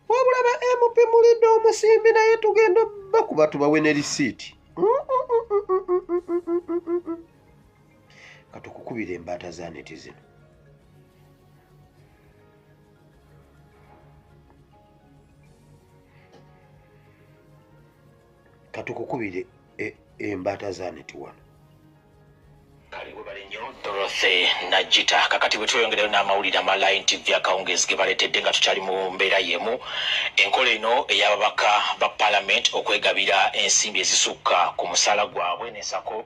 wabula ba MP mulidde omusimbi naye tugenda bakuba tubawe ne receipt katukukubira embaata za neti zino katukukubire embaata za neti wano kaliwe balinyo Dorothy Najita kakati bwe tuyongereyo n'amawulire ama Line TV akawungezi ge baleetedde nga tukyali mu mbeera yemu enkola eno ey'ababaka ba Parliament okwegabira ensimbi ezisukka ku musaala gwabwe n'ensako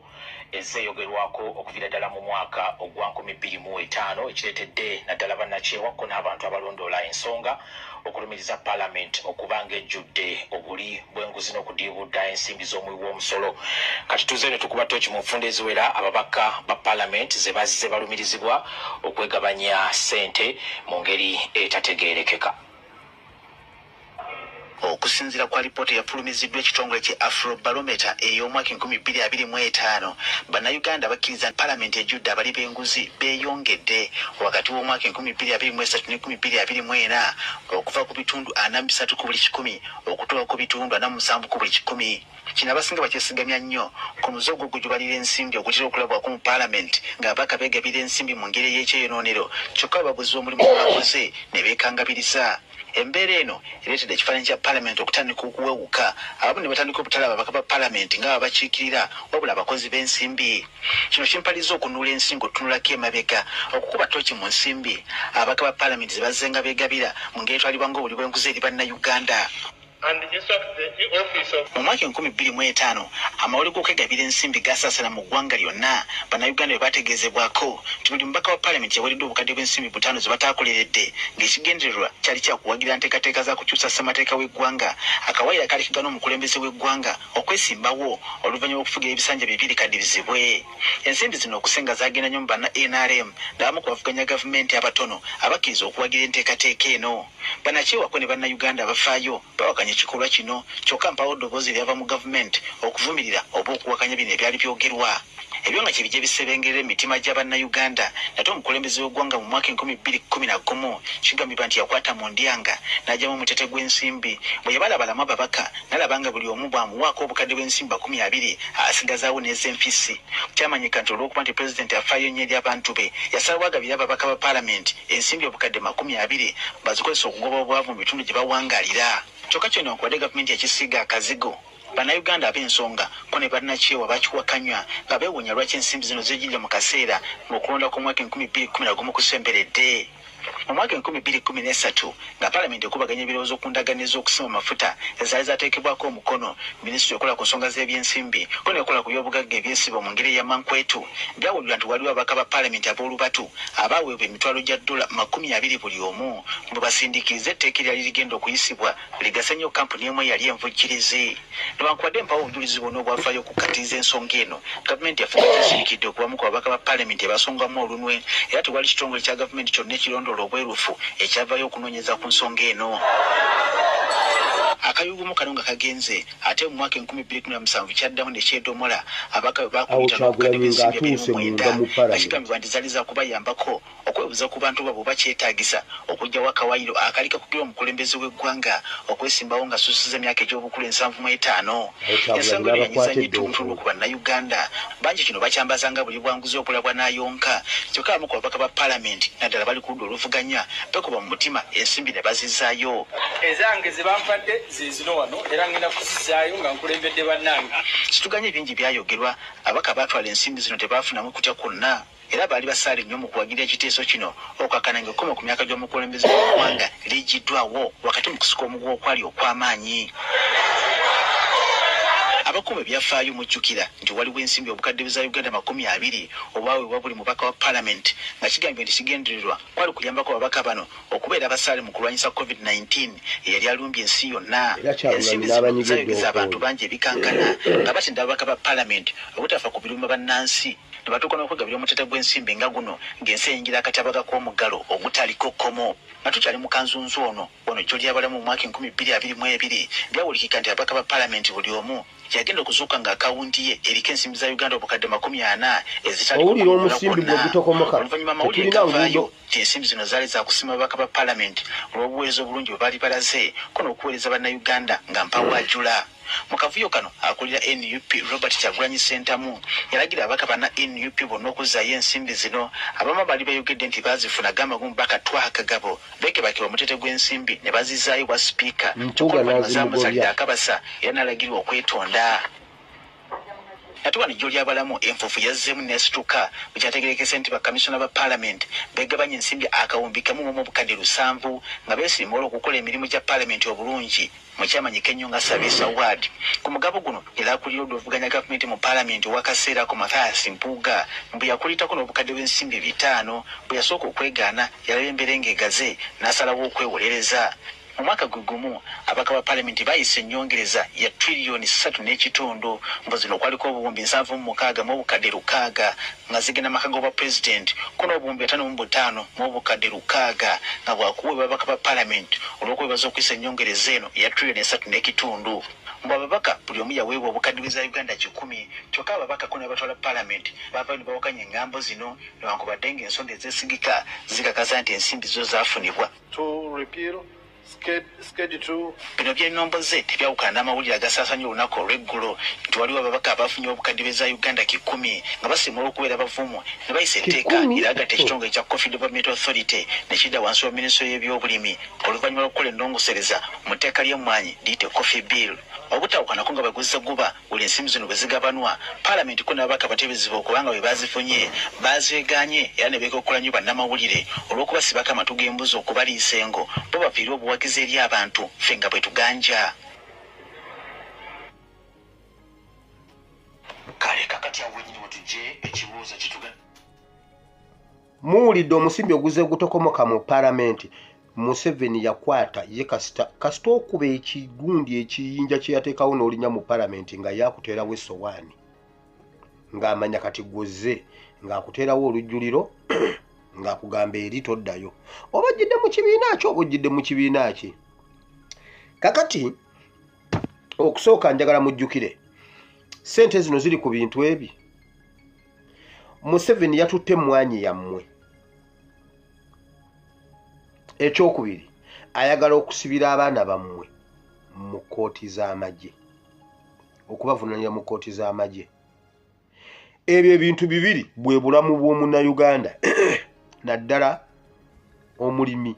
ezeeyogerwako okuviira ddala mu mwaka ogwa 2025 ekireetedde naddala bannakyewa n'abantu abalondoola ensonga okulumiriza Parliament okubanga ejjudde obuli bw'enguzi n'okudiibudda ensimbi z'omuwi w'omusolo kati tuze ne tukuba toki mu nfunda eziwera ababaka ba Parliament ze bazze balumirizibwa okwegabanya ssente mu ngeri etategeerekeka. Okusinziira kwa lipoota yapulumiziddwa ekitongole kye Afrobarometer ey'omwaka 2025 bannayuganda bakkiriza Parliament ejjudde abali b'enguzi beeyongedde wakati w'omwaka 2023 ne 2024 okuva ku bitundu 43 ku buli 100 okutuuka ku bitundu 47 ku buli 100. Kino abasinga bakyesigamya nnyo ku muzogo ogujjubalira ensimbi ogutera okulabwako mu Parliament ng'ababaka beegabira ensimbi mu ngeri ey'ekyeyonoonero kyokka ababuzi b'omulimu bakoze ne beekangabiriza. Embeera eno ereetedde ekifaananyi kya Parliament okutandika okuwewuka abamu ne batandika obutalaba ababaka ba Parliament nga babakiikirira wabula abakozi b'ensimbi. Kino kimpaliza okunnula ensingo otunulako emabega okukuba tooki mu nsimbi ababaka ba Parliament ze bazze nga beegabira mu ngeri etwalibwa ng'obuli bw'enguzi eri bannayuganda. Mu mwaka 2025 amawulire g'okwegabira ensimbi gasaasana mu ggwanga lyonna bannayuganda bwe bategeezebwako nti buli mubaka wa Parliament yaweereddwa obukadde bw'ensimbi 5 ze bataakoleredde ng'ekigendererwa kyali kyakuwagira nteekateeka za kukyusa ssemateeka w'eggwanga akawaayiro akaali kagana omukulembeze w'eggwanga okwesimbawo oluvannyuma lw'okufugira ebisanja bye birikaddirizibwe. Ensimbi zino okusenga zaagenda nnyo mu banna NRM n'abamu ku bavuganya gavumenti abatono abakkiriza okuwagira enteekateeka eno. Bannakyewa ne bannayuganda abafaayo bawakanya ekikolwa kino kyokka mpawo ddoboozi lyava mu gavumenti okuvumirira oba okuwakanya bino ebyali byogerwa. Ebyo nga kyebijja bisebengerera emitima gy'abannayuganda nate omukulembeze w'eggwanga mu mwaka 2011 kigambibwa nti yakwata mu ndyanga n'ajjamu omutete gw'ensimbi bwe yabalabalamu ababaka n'alaba nga buli omu bw'amuwaako obukadde bw'ensimbi 20 asigazaawo n'ez'empisi. Kyamanyika nti olw'okuba nti pulezidenti afaayo nnyo eri abantu be yasalawo agabire ababaka ba Parliament ensimbi obukadde 20 bazikozesa okugoba obwavu mu bitundu gye bawangaalira. Kyokka kyo newankubadde gavumenti yakisiiga akazigo bannayuganda ab'ensonga ko ne bannakyewa bakiwakanywa nga beewuunya lwaki ensimbi zino zijjira mu kaseera ng'okulonda kw'omwaka 2011 kusemberedde. Mu mwaka 2013 nga Parliament ekubaganya ebirowoozo ku ndagaano ez'okusima amafuta ezaali zaateekebwako omukono minisitule ekola ku nsonga z'ebyensimbi ko nekola ku by'obugagga eby'ensibo mu ngeri ey'amankwetu byawulirwa nti waliwo ababaka ba Parliament ab'olubatu abaaweebwa emitwalo gya $20 buli omu bwe basindiikiriza etteeka eryali ligenda okuyisibwa ligase nnyo kampuni emu eyali envujjirizi. Newankubadde empawo obujulizi bwonna obwafaayo okukkaatiriza ensonga eno gavumenti yafuga kyesirikidde okubamu ku babaka ba Parliament ebasongwamu olunwe era tewali kitongole kya gavumenti kyonna ekirondoola obwerufu ekyavaayo okunoonyeza ku nsonga eno. Akayugumu kano nga kagenze ate mu mwaka 2017 kyaddamu ne kyedomola ababaka bakuyita n'obukadde bw'ensimbi 29 nga kigambibwa nti zaali zakubayambako okwebuuza ku bantu babo bakyetaagisa okuggyawo akawaayiro akali kakugira omukulembeze w'eggwanga okwesimbawo nga asusiza emyaka egy'obukulu 75. Ensango eno yanyiza nnyo ettuntulu ku bannayuganda bangi kino bakyambaza nga buli bwanguzi okulabwa n'ayonka kyokka abamu ku babaka ba Parliament naddala bali ku ludda oluvuganya bekuba mu mutima ensimbi ne bazizaayo. Ezange ze bampadde zino wano era ngenda kuzizaayo nga nkulembedde bannange. Situganye bingi byayogerwa abaka baatwala ensimbi zino tebaafunamu kutya kwonna era baali basaale nnyo mu kuwagira ekiteeso kino okukakana ng'ekkomo ku myaka gy'omukulembeze w'eggwanga ligiddwawo wakati mu kusika omuguwa okwali okw'amaanyi. Abakuuma ebyafaayo mujjukira nti waliwo ensimbi obukadde za Uganda 20 obwaweebwa buli mubaka wa Parliament nga kigambye nti kigendererwa kwali kuyambako ababaka bano okubeera abasaale mu kulwanyisa COVID-19 eyali alumbye ensi yonna. Ensimbi zino abantu bangi ebikankana nga batenda ababaka ba Parliament obutafa ku biruma bannansi ne batuuka n'okwegabira omutete gw'ensimbi nga guno ng'ensi eyingira akatabaga k'omuggalo ogutaliko kkomo nga tukyali mu kanzunzu ono gy'olyabalamu mu mwaka 2022 byawulikika nti ababaka ba paalamenti buli omu yagenda okuzuuka nga akawunti ye eriko ensimbi za Uganda obukadde 40 oluvannyuma amawulire gavaayo nti ensimbi zino zaali za kusima ababaka ba paalamenti olw'obuweereza obulungi bwe baali balaze ko n'okuweereza bannayuganda nga mpawajula. Mu kavuyo kano akulira NUP Robert Kyagulanyi Ssentamu yalagira ababaka bana NUP bonna okuzzaayo ensimbi zino abamu baali bayogedde nti baazifuna gamba omubaka Twakagabo beekebakeba omutete gw'ensimbi ne bazizaayo bwa sipiika zamuzalira akabasa era n'alagirwa okwetonda. Atuwa ni gy'olyabalamu enfuufu yazzeemu n'esituka bwe kyategerekese nti bakamisona ba paalamenti begabanya ensimbi akawumbi kamu mu bukadde 700 nga beesiimula okukola emirimu gya paalamenti obulungi mu kyamanyika ennyo nga Service Award. Ku mugabo guno era akulira olw'ovuganya gavumenti mu paalamenti ow'akaseera ku Mathias Mpuuga mbu yakulitako n'obukadde bw'ensimbi 5 bwe yasooka okwegaana yalaba embeera ng'egaze n'asalawo okwewolereza. Mu mwaka gwe gumu ababaka ba paalamenti bayise ennyongereza ya tiriyoni 3.5 mbu zino kwaliko obuwumbi 76 mu obukadde 600 nga zigenda maka g'obwa pulezidenti kuno obuwumbi 55 mu obukadde 600 nga bwakuweebwa ababaka ba paalamenti olw'okwebaza okuyisa ennyongereza eno ya tiriyoni 3.5. Mbu ababaka buli omu yaweebwa obukadde bwa Uganda 10 kyokka ababaka ko n'abatwala paalamenti baava ne bawakanya engambo zino newankubadde ng'ensonga ezeesigika zikakaza nti ensimbi zo zaafunibwa. Bino by'ennomboze tebyawukana n'amawulire agasaasaanya olunaku olw'eggulo nti waliwo ababaka abafunye obukadde bwa Uganda 10 nga basiimula okubeera bavumu ne bayisa etteeka eragatta ekitongole kya Coffee Development Authority ne kidda wansi wa minisitule y'ebyobulimi oluvannyuma lw'okukola ennongosereza mu tteeka ly'emmwanyi liyite Coffee Bill. Obutawukanako nga baguzza guba buli ensimbi zino bwe zigabanwa paalamenti ko n'ababaka bateeberezebwa okubanga bwe baazifunye baazeegaanye era ne beekokola nnyo bannamawulire olw'okubasibako amatu g'embuzi okubaliisa engo bo bafiire obuwagizi eri abantu ffe nga bwe tuganja. Kale kakati awo wenyini wetujje ekibuuzo kitugana muwulidde omusimbi oguze gutokomoka mu paalamenti Museveni yakwata ye kasita okuba ekigundi ekiyinja kye yateekawo n'olinya mu paalamenti nga yakuteerawo essowaani ng'amanya kati gwoze ng'akuteerawo olujjuliro ng'akugamba eri toddayo oba ojjidde mu kibiina ki oba ojjidde mu kibiina ki. Kakati okusooka njagala mujjukire ssente zino ziri ku bintu ebi. Museveni yatutte emmwanyi yammwe. Ekyokubiri ayagala okusibira abaana bammwe mu kkooti z'amagye okubavunaanira mu kkooti z'amagye. Ebyo ebintu bibiri bwe bulamu bw'omunnayuganda naddala omulimi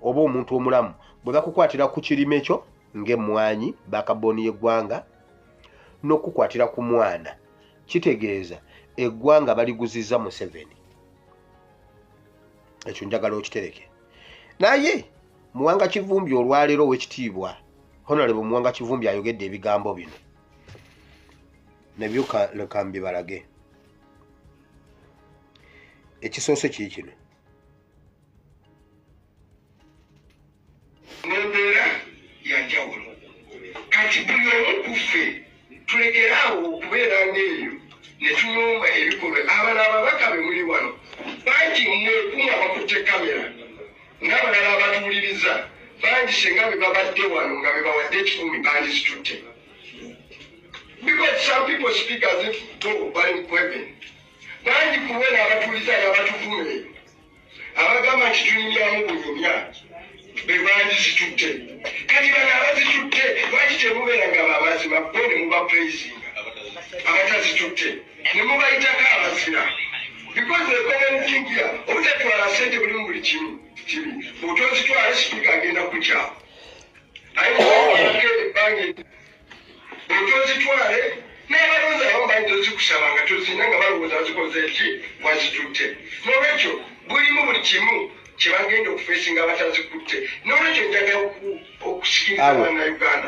oba omuntu omulamu bwe bakukwatira ku kirime kyo ng'emmwanyi bakaboni y'eggwanga n'okukwatira ku mwana kitegeeza eggwanga baliguzizza Museveni. Ekyo njagala okitereke. Naye Muwanga Kivumbi olwaleero ow'ekitiibwa Honorable Muwanga Kivumbi ayogedde ebigambo bino nebyo leka mbibalage. Ekisoose kiri kino. N'embeera ya njawulo kati buli omu ku ffe tulekeraawo okubeera ng'eyo ne tuyomba ebikolwa abalala ababaka be muli wano bangi mwekumu abakutte kamera n'abalala abatuwuliriza bangi senga be babadde wano nga be bawadde ekikumi bandizitutte. Because some people speak as if to buying weapon. Bangi kuwena abatuwuliza n'abatukume abagamba nti tunyumyamu bunyumya be bandizitutte. Kati bano abazitutte lwaki temubeera nga babazima bo ne muba praising abatazitutte ne mubayitako abazira. Because the common thing here, obutatwala ssente buli mu buli kibi bw'otozitwala sipiika agenda kukyawa. Ayinake ebbange otozitwale n'abalonzi abamu bangi tozikusaba nga tozina nga balowooza bazikoze eki wazitutte. N'olwekyo bulimu buli kimu kye bagenda okufeesinga abatazikutte. N'olwekyo njagala okusikiriza bannayuganda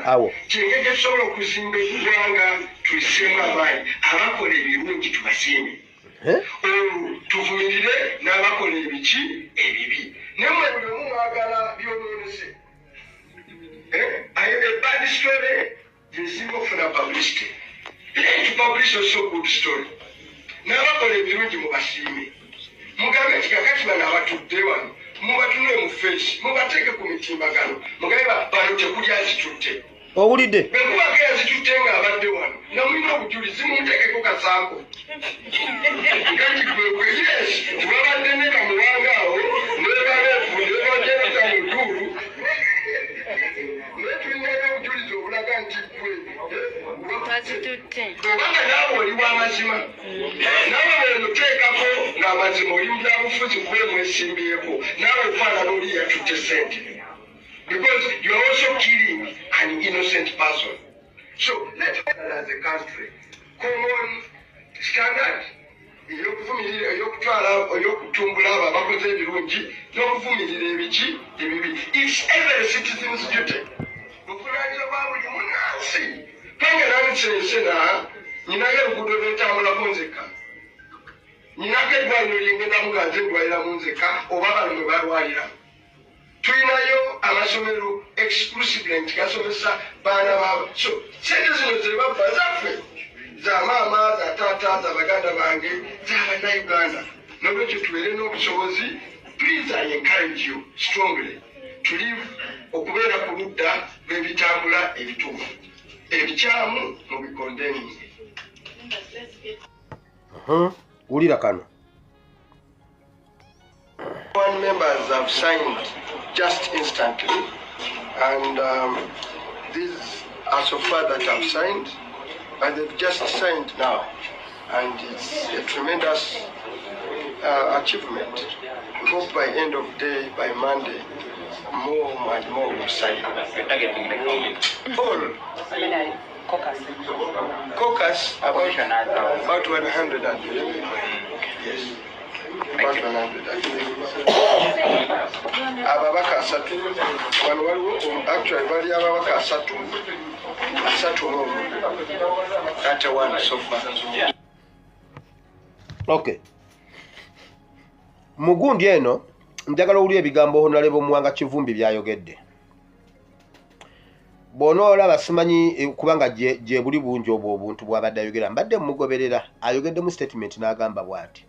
kyengeri tusobola okuzimba eggwanga tuliseemu amaanyi abakola ebirungi tubasiime. Tuvumirire n'abakola ebiki ebibi. Nemwe buli omu mwagala byonoonese. A bad story yesinga okufuna publicity. Let to publish also good story. n'abakola ebirungi mubasiime mugambe nti kakati bano abatudde wano mubatunule mu feesi mubateeke ku mitimbagano mugabe bano tekuli azitutte owulidde bwekubako yazitutte ng'abadde wano namulina obujulizi mumuteekeko kasaako ngati gwegwe yes tubabadde ne bamuwanga awo nebaleefu nebajereza mu ddulu naye tulinayo obujulizi obulaga nti gwe obanga naawe oli w'amazima naawe wemuteekako ng'amazima oli mu byabufuzi kuba emwesimbyeko naawe ofaanana oli yatutte sente because you are also killing an innocent person. So let's as a country common standard eyokutumbula abo abakoze ebirungi n'okuvumirira ebiki ebibi. It's every citizen's duty. Buvunaanyizibwa bwa buli munnansi. Twengera nsense nyinayo oluguudo lwentambulako nzeka. Nyinako eddwaliro lyengendamu nga nze ndwaliramu nzeka oba bano mwe balwalira. Tulinayo amasomero exclusively nti gasomesa baana baabo. So sente zino ze bava zaffe za maama za taata za baganda bange z'abannayuganda n'olwekyo tubeere n'obusobozi. Please I encourage you strongly to live okubeera ku ludda lw'ebitambula ebituufu ebikyamu mu bikondeningi. Wulira kano. One members have signed just instantly, and these are so far that have signed, and they've just signed now, and it's a tremendous achievement. We hope by end of day, by Monday, more and more will sign. All caucus about 111. Yes. Ababaka asatu wano waliwo actually bali ababaka asatu mu 31 so far. Okay. Mugundi eno njagala owulira ebigambo Honorable Mwanga Kivumbi byayogedde. Bonoola simanyi kubanga gye buli bungi obwo obuntu bw'abadde ayogera mbadde mugoberera ayogedde mu statement n'agamba bw'ati.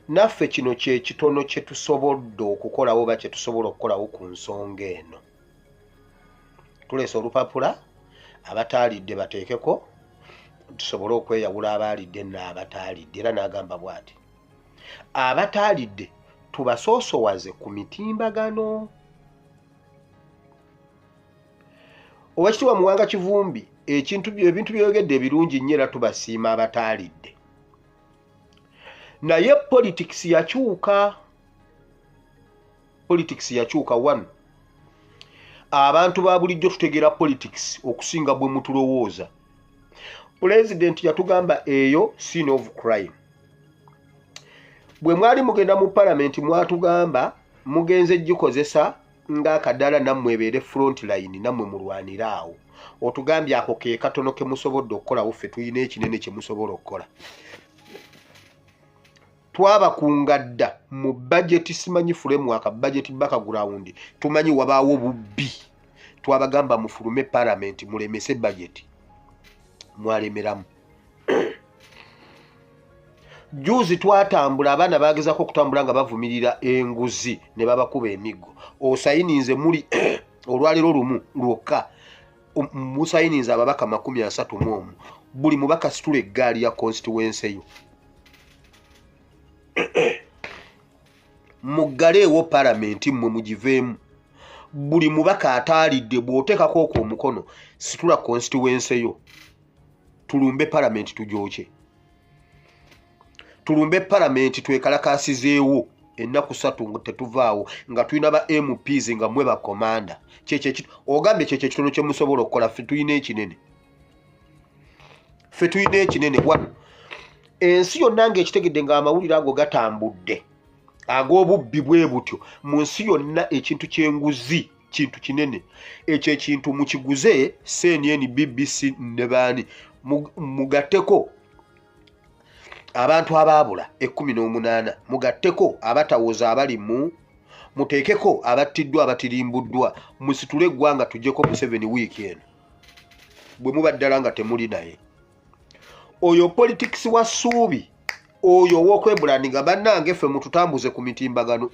Naffe kino kye kitono kye tusobodde okukolawo oba kye tusobola okukolawo ku nsonga eno. Tuleese olupapula abataalidde bateekeko tusobole okweyawula abaalidde n'abataalidde. Era n'agamba bw'ati abataalidde tubasoosowaze ku mitimbagano. Oweekitiibwa Mwanga Kivumbi ebintu byeyogedde ebirungi nnyo era tubasiima abataalidde. Naye politics yakyuka. Politics yakyuka one. Abantu ba bulijjo tutegeera politics okusinga bwe mutulowooza. President yatugamba eyo scene of crime. Bwe mwali mugenda mu parliament mwatugamba mugenze gikozesa ng'akadala nammwe ebeere front line nammwe mulwanira awo. Otugambye ako ke katono ke musobodde okukolawo ffe tulina ekinene kye musobola okukola. Twabakungadda mu budget simanyi framework budget background tumanyi wabaawo bubbi. Twabagamba mufulume parliament mulemese budget. Mwalemeramu. Juzi twatambula abaana bagezako okutambula nga bavumirira enguzi ne babakuba emiggo. Osayininze muli olwaliro lumu lwokka musayininze ababaka 31 buli mubaka situle eggaali ya constituency eyo. Muggaleewo parliament mmwe mugiveemu. Buli mubaka ataalidde bw'oteekako okwo omukono situla constituency eyo. Tulumbe parliament tujooke. Tulumbe parliament twekalakasizeewo ennaku 3 tetuvaawo nga tulina ba MPs nga mwe bakomanda. Ogambye kyekitono kye musobola okukola. Ffe tulina ekinene. Ffe tulina ekinene. Ensi yonna ng'ekitegedde ng'amawulire ago gatambudde ag'obubbi bwe butyo mu nsi yonna ekintu ky'enguzi kintu kinene. Ekyo ekintu mukiguze CNN, BBC ne baani mugatteko abantu abaabula 18 mugatteko abatawooza abali mu muteekeko abattiddwa abatirimbuddwa musitule eggwanga tujjeko mu 7 week eno bwe muba ddala nga temuli naye. Oyo politics wa ssuubi oyo ow'okwebrandinga bannange ffe mututambuze ku mitimbagano.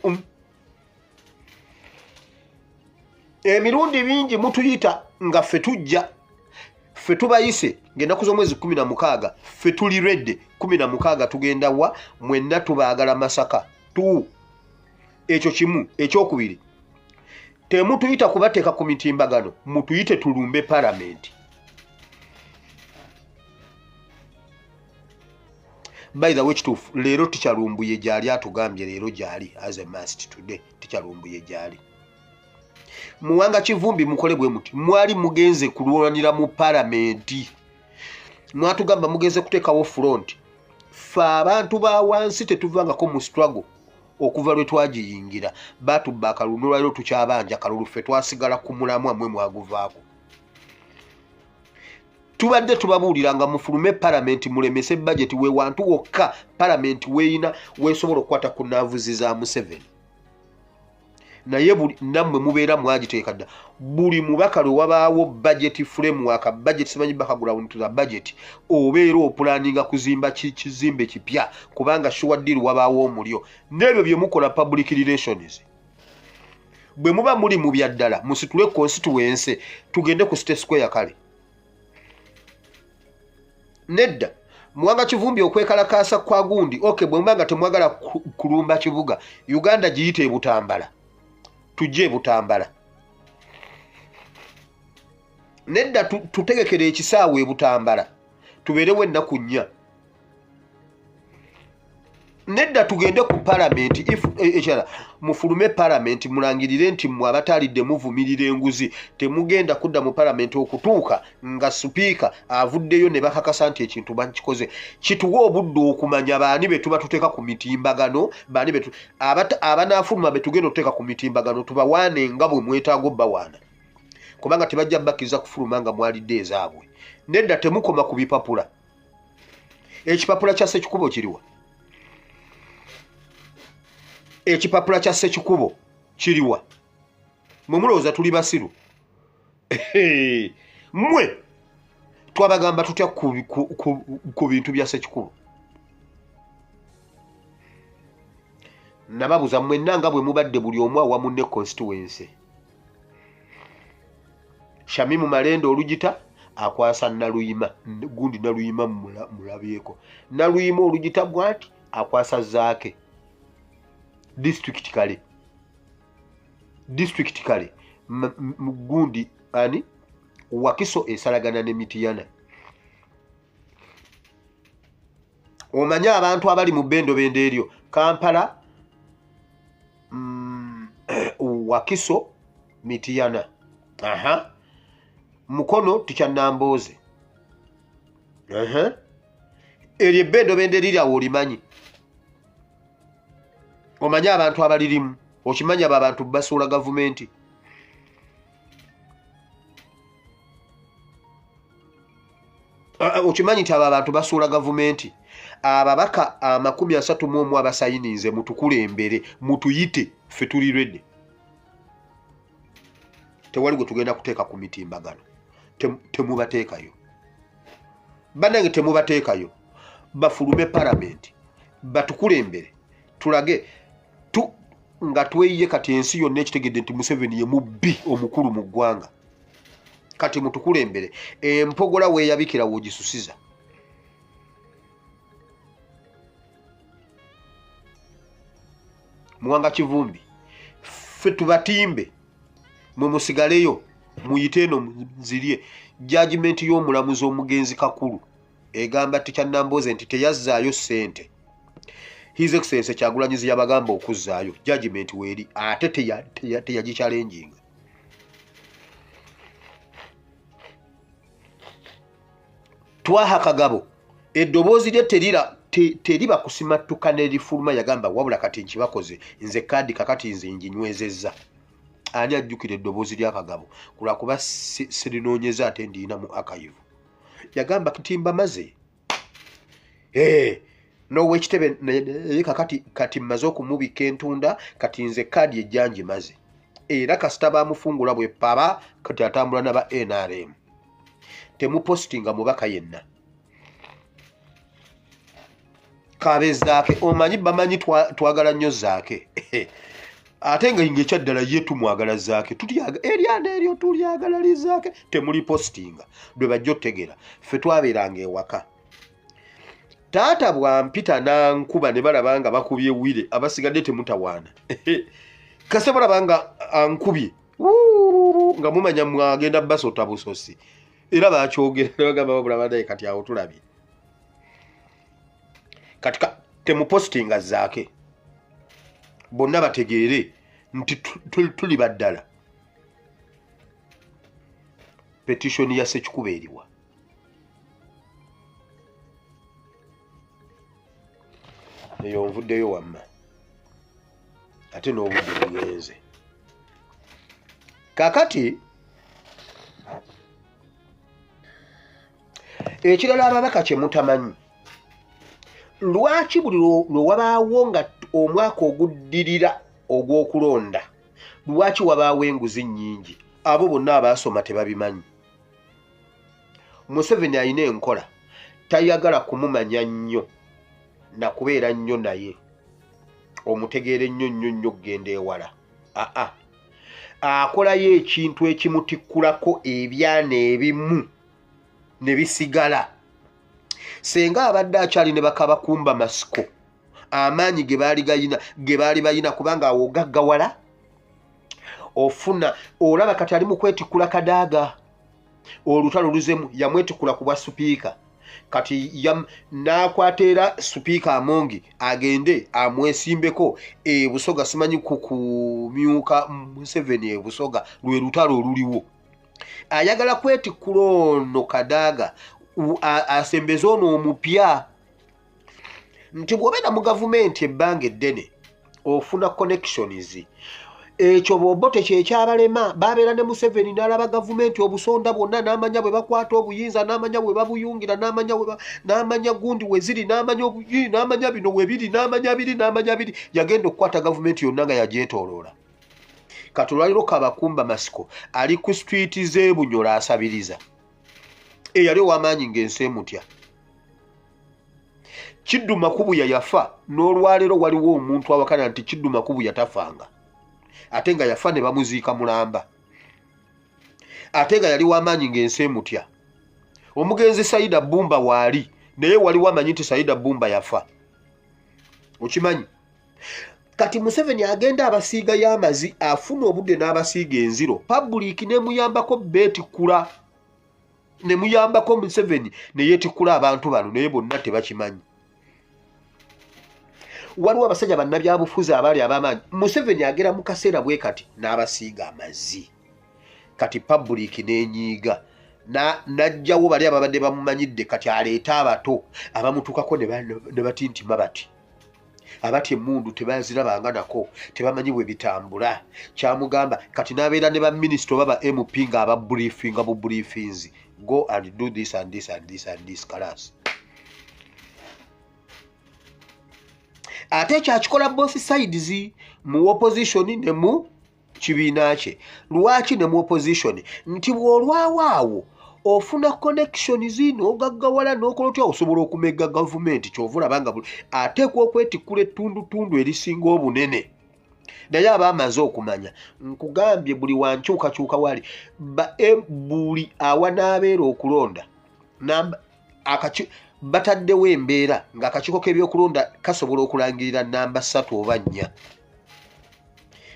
Emirundi mingi mutuyita nga ffe tujja, ffe tubayise ng'ennaku z'omwezi 16 ffe tuli redde 16 tugenda wa mwenna tubaagala Masaka tu. Ekyo kimu. Ekyokubiri, temutuyita kubateeka ku mitimbagano, mutuyite tulumbe palamenti. By the way, kituufu leero tikyalumbuye gyali atugambye leero gyali as a must today tikyalumbuye gyali. Muwanga Kivumbi mukole bwe muti mwali mugenze kulwanira mu palamenti. Mwatugamba mugenze kuteekawo front. Ffe abantu ba wansi tetuvangako mu struggle okuva lwe twagiyingira. Batubba akalulu lwaliro tukyabanja kalulu ffe twasigala ku mulamwa mwe mwaguvaako. Tubadde tubabuulira nga mufulume palamenti mulemese budget we wantu wokka palamenti weeyina weesobola okukwata ku naavuzi za Museveni. Naye nammwe mubeera mwagiteeka dda. Buli mubaka lwe wabaawo budget framework, budget simanyi background to the budget, obeera opulaninga kuzimba kizimbe kipya kubanga sure deal wabaawo omulyo. N'ebyo bye mukola public relations. Bwe muba muli mu bya ddala musitule constituency tugende ku State Square kale. Nedda Muwanga Kivumbi okwekalakaasa kwa gundi. Okay, bwe mbanga temwagala kulumba kibuga, Uganda giyite e Butambala. Tujje Butambala. Nedda tutegekere ekisaawe e Butambala. Tubeerewo ennaku 4. Nedda tugende ku parliament ekala mufulume parliament mulangirire nti mwe abatalidde muvumirira enguzi temugenda kudda mu parliament okutuuka nga speaker avuddeyo ne bakakasa nti ekintu bakikoze. Kituwa obudde okumanya baani be tuba tuteeka ku mitimbagano, baani be abanaafuluma be tugenda otuteeka ku mitimbagano tubawaane nga bwe mwetaago bawaana, kubanga tebajja bakkiriza kufuluma nga mwalidde ezaabwe. Nedda temukoma ku bipapula. Ekipapula kya Ssekikubo kiriwa? Ekipapula kya Ssekikubo kiriwa? Mwe mulowooza tuli basiru? Mwe twabagamba tutya ku bintu bya Ssekikubo? Nababuuza mwenna nga bwe mubadde buli omu awamu ne constituency. Shamimu Malendo Olugita akwasa Naluyima, gundi Naluyima mulabyeko. Naluyima Olugita bwati akwasa Zaake. District kale gundi ani Wakiso esalagana ne Mitiyana. Omanya abantu abali mu bendo bende eryo Kampala, Wakiso, Mitiyana. Mukono Tichanamboze. Eryo bendo bende eryo awo olimanyi. Omanya abantu abalirimu, okimanya abantu basuula gavumenti. Okimanyi nti abantu basuula gavumenti. Ababaka 31 abasayininze mutukulembere, mutuyite ffe tuli ready. Tewali gwe tugenda kuteeka ku mitimbagano. Temubateekayo. Bannange temubateekayo. Bafulume palamenti. Batukulembere. Tulage nga tweyiye kati ensi yonna ekitegedde nti Museveni ye mubbi omukulu mu ggwanga. Kati mutukulembere. Empogola weeyabikira wogisusiza. Muwanga Kivumbi ffe tubatimbe mwe musigaleyo muyite eno nzirye. Judgment y'omulamuzi omugenzi Kakulu egamba Tichanamboze nti teyazzaayo ssente. His Excellency Kyagulanyizi yabagamba okuzzaayo. Judgment weri ate teyagichallenging. Twaha Kagabo eddoboozi lye teriba kusimattuka n'erifuluma yagamba wabula kati nkibakoze nze kaadi kakati nze njinywezezza. Ani ajjukira eddoboozi lya Kagabo kulwakuba sirinoonyeza ate ndiina mu archive. Yagamba kitimba maze nowe kitebe kati mmaze okumubika entunda kati nze kaadi ejjanji maze. Era kasita bamufungula bwe paba kati atambula n'aba NRM. Temupostinga mubaka yenna. kabe zaake omanyi bamanyi twagala nnyo zaake ate nga ng'ekyaddala ye tumwagala zaake eryana eryo tulyagala lizaake temuli postinga lwe bajja otutegeera ffe twabeeranga ewaka taata bwampita nankuba ne balaba nga bakubye wire abasigadde temutawaana kase balaba nga ankubye nga mumanya mwagenda basota busosi era bakyogera bagamba babula badaye kati awo tulabye katika temupostinga zaake bonna bategeere nti tuli baddala petition ya Ssekikuba eriwa eyo nvuddeyo wamma ate n'obudde bugenze kakati ekirala ababaka kye mutamanyi lwaki buli lwe wabaawo nga omwaka oguddirira ogw'okulonda lwaki wabaawo enguzi nnyingi abo bonna abaasoma tebabimanyi Museveni alina enkola tayagala kumumanya nnyo nakubeera nnyo naye omutegeere nnyo kugenda ewala akolayo ekintu ekimutikkulako ebyana ebimu ne bisigala senga abadde akyali ne bakabakumba masiko amaanyi ge baali bayina kubanga awo gaggawala ofuna olaba kati ali mu kwetikkula Kadaaga olutalo luzemu yamwetikkula ku bwa supiika kati n'akwata era supiika Amongi agende amwesimbeko Busoga simanyi kumyuka Museveni Busoga lwe lutalo oluliwo ayagala kwetikkula ono Kadaaga asembeze ono omupya nti bw'obeera mu gavumenti ebbanga eddene ofuna connections ekyo bw'obote kyekyabalema babeera ne Museveni n'alaba gavumenti obusonda bwonna n'amanya bwe bakwata obuyinza n'amanya bwe babuyungira n'amanya gundi we ziri n'amanya bino we biri n'amanya biri yagenda okukwata gavumenti yonna nga yagyetooloola kati olwaliro Kabakumba Masiko ali ku street z'Ebunyola asabiriza eyali ow'amaanyi ng'ensi emutya Kiddu Makubuya yafa n'olwaliro waliwo omuntu awakana nti Kiddu Makubuya tafanga ate nga yafa ne bamuziika mulamba ate nga yali w'amaanyi ng'ensi emutya omugenzi Saida Bumba waali naye waliwo amanyi nti Saida Bumba yafa okimanyi kati Museveni agenda abasiiga y'amazi afuna obudde n'abasiiga enziro public nemuyambako beetikkula nemuyambako Museveni ne yeetikkula abantu bano naye bonna tebakimanyi waliwo abasajja bannabyabufuzi abaali ab'amaanyi Museveni agera mu kaseera bwe kati n'abasiiga amazzi kati public n'enyiiga najjawo bali ababadde bamumanyidde kati aleeta abato abamutukako ne batintima bati abati emmundu tebazirabanga nako tebamanyi bwe bitambula kyamugamba kati n'abeera ne baminisita oba ba MP nga ababriefinga bu briefings go and do this and this and this and this class ate kyakikola both sides mu opposition ne mu kibiina kye lwaki ne mu opposition nti bw'olwawaawo ofuna connections n'ogaggawala n'okola otya osobola okumega gavumenti kyova olaba nga ateekwa okwetikkula ettundutundu erisinga obunene naye aba amaze okumanya nkugambye buli wankyukakyuka wali buli awanaabeera okulonda bataddewo embeera ng'akakiiko k'ebyokulonda kasobola okulangirira namba 3 oba 4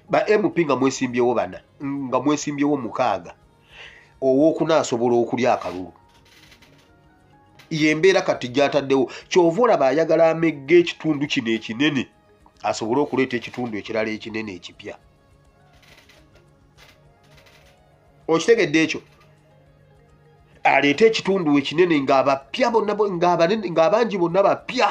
ba MP nga mwesimbyewo 4 nga mwesimbyewo 6 owookuna asobola okulya akalulu yembeera kati gyataddewo kyova olaba ayagala amegga ekitundu kino ekinene asobole okuleeta ekitundu ekirala ekinene ekipya okitegedde ekyo aleeta ekitundu ekinene ng'abapya bonna ng'abangi bonna bapya